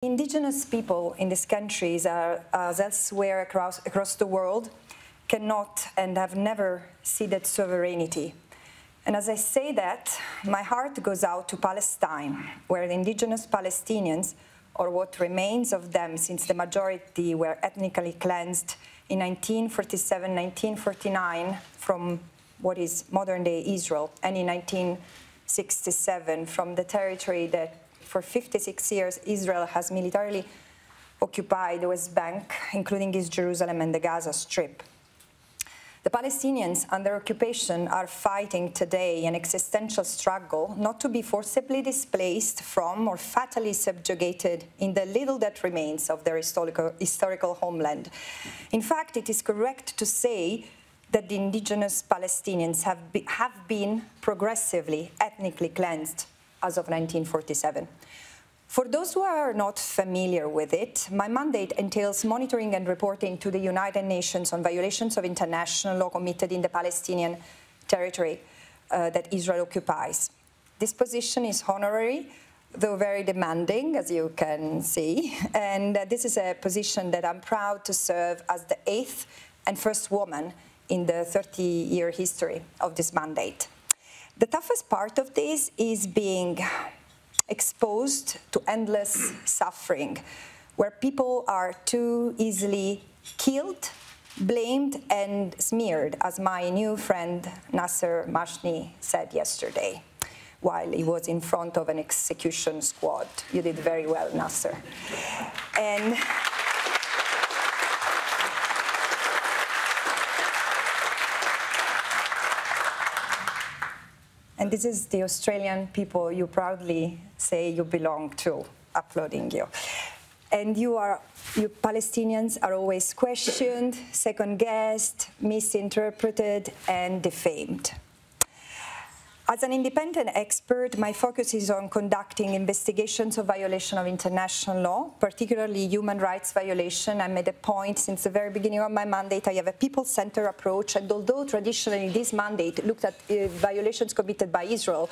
Indigenous people in these countries, as elsewhere across the world, cannot and have never ceded sovereignty. And as I say that, my heart goes out to Palestine, where the indigenous Palestinians, or what remains of them since the majority were ethnically cleansed in 1947, 1949 from what is modern-day Israel, and in 1967 from the territory that for 56 years Israel has militarily occupied the West Bank, including East Jerusalem and the Gaza Strip. The Palestinians under occupation are fighting today an existential struggle not to be forcibly displaced from or fatally subjugated in the little that remains of their historical homeland. In fact, it is correct to say that the indigenous Palestinians have been progressively ethnically cleansed as of 1947. For those who are not familiar with it, my mandate entails monitoring and reporting to the United Nations on violations of international law committed in the Palestinian territory that Israel occupies. This position is honorary, though very demanding, as you can see, and this is a position that I'm proud to serve as the 8th and first woman in the 30-year history of this mandate. The toughest part of this is being exposed to endless suffering, where people are too easily killed, blamed, and smeared, as my new friend Nasser Mashni said yesterday, while he was in front of an execution squad. You did very well, Nasser. And this is the Australian people you proudly say you belong to, applauding you. And you Palestinians are always questioned, second-guessed, misinterpreted, and defamed. As an independent expert, my focus is on conducting investigations of violation of international law, particularly human rights violation. I made a point since the very beginning of my mandate. I have a people-centered approach, and although traditionally this mandate looked at violations committed by Israel,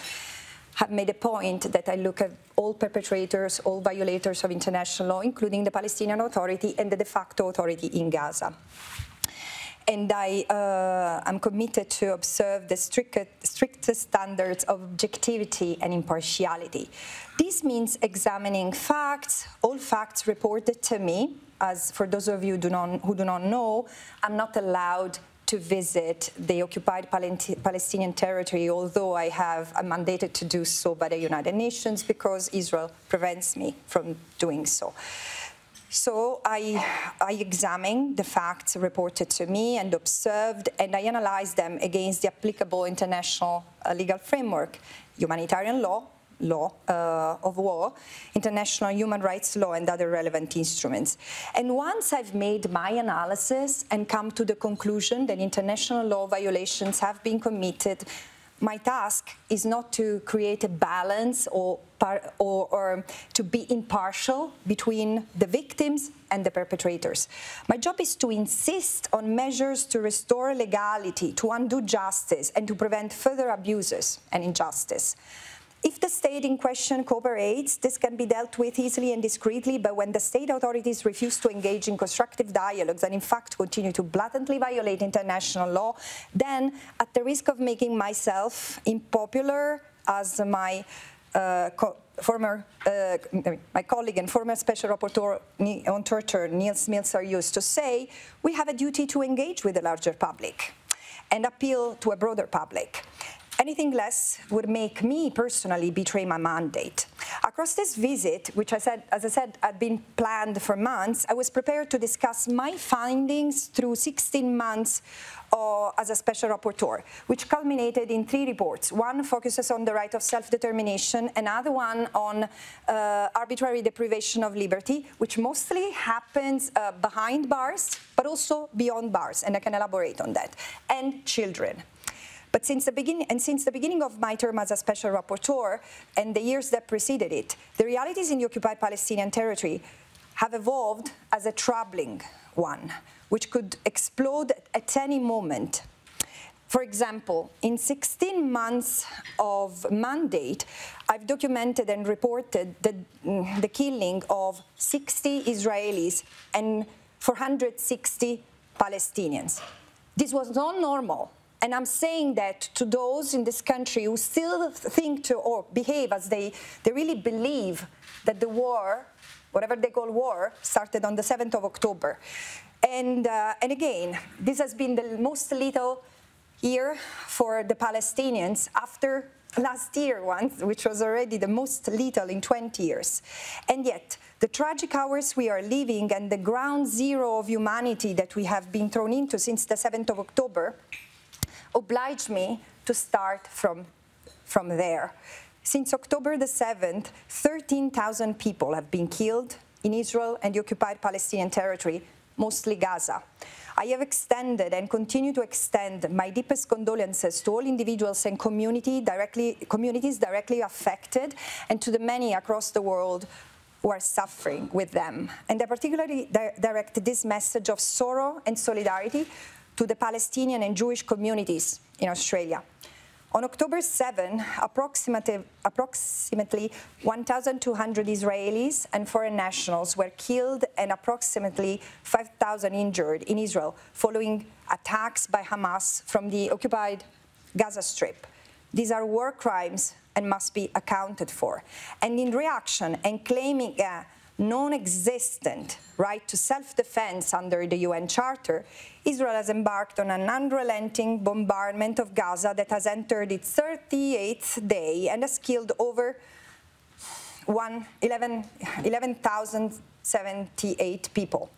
have made a point that I look at all perpetrators, all violators of international law, including the Palestinian Authority and the de facto authority in Gaza. And I'm committed to observe the strictest standards of objectivity and impartiality. This means examining facts, all facts reported to me. As for those of you who do not know, I'm not allowed to visit the occupied Palestinian territory, although I'm mandated to do so by the United Nations because Israel prevents me from doing so. So I examined the facts reported to me and observed, and I analyzed them against the applicable international legal framework, humanitarian law, law of war, international human rights law, and other relevant instruments. And once I've made my analysis and come to the conclusion that international law violations have been committed, my task is not to create a balance or to be impartial between the victims and the perpetrators. My job is to insist on measures to restore legality, to undo justice, and to prevent further abuses and injustice. If the state in question cooperates, this can be dealt with easily and discreetly, but when the state authorities refuse to engage in constructive dialogues and in fact continue to blatantly violate international law, then at the risk of making myself unpopular, as my colleague and former Special Rapporteur on Torture, Niels Milzer, used to say, we have a duty to engage with the larger public and appeal to a broader public. Anything less would make me personally betray my mandate. Across this visit, which as I said, had been planned for months, I was prepared to discuss my findings through 16 months as a special rapporteur, which culminated in 3 reports. One focuses on the right of self-determination, another one on arbitrary deprivation of liberty, which mostly happens behind bars, but also beyond bars, and I can elaborate on that, and children. But since the beginning of my term as a special rapporteur and the years that preceded it, the realities in the occupied Palestinian territory have evolved as a troubling one, which could explode at any moment. For example, in 16 months of mandate, I've documented and reported the killing of 60 Israelis and 460 Palestinians. This was not normal. And I'm saying that to those in this country who still think or behave as they really believe that the war, whatever they call war, started on the 7th of October. And again, this has been the most lethal year for the Palestinians after last year one, which was already the most lethal in 20 years. And yet, the tragic hours we are living and the ground zero of humanity that we have been thrown into since the 7th of October oblige me to start from there. Since October the 7th, 13,000 people have been killed in Israel and the occupied Palestinian territory, mostly Gaza. I have extended and continue to extend my deepest condolences to all individuals and communities directly affected and to the many across the world who are suffering with them. And I particularly direct this message of sorrow and solidarity to the Palestinian and Jewish communities in Australia. On October 7, approximately 1,200 Israelis and foreign nationals were killed and approximately 5,000 injured in Israel following attacks by Hamas from the occupied Gaza Strip. These are war crimes and must be accounted for. And in reaction and claiming a non-existent right to self-defense under the UN Charter, Israel has embarked on an unrelenting bombardment of Gaza that has entered its 38th day and has killed over 11,078 people.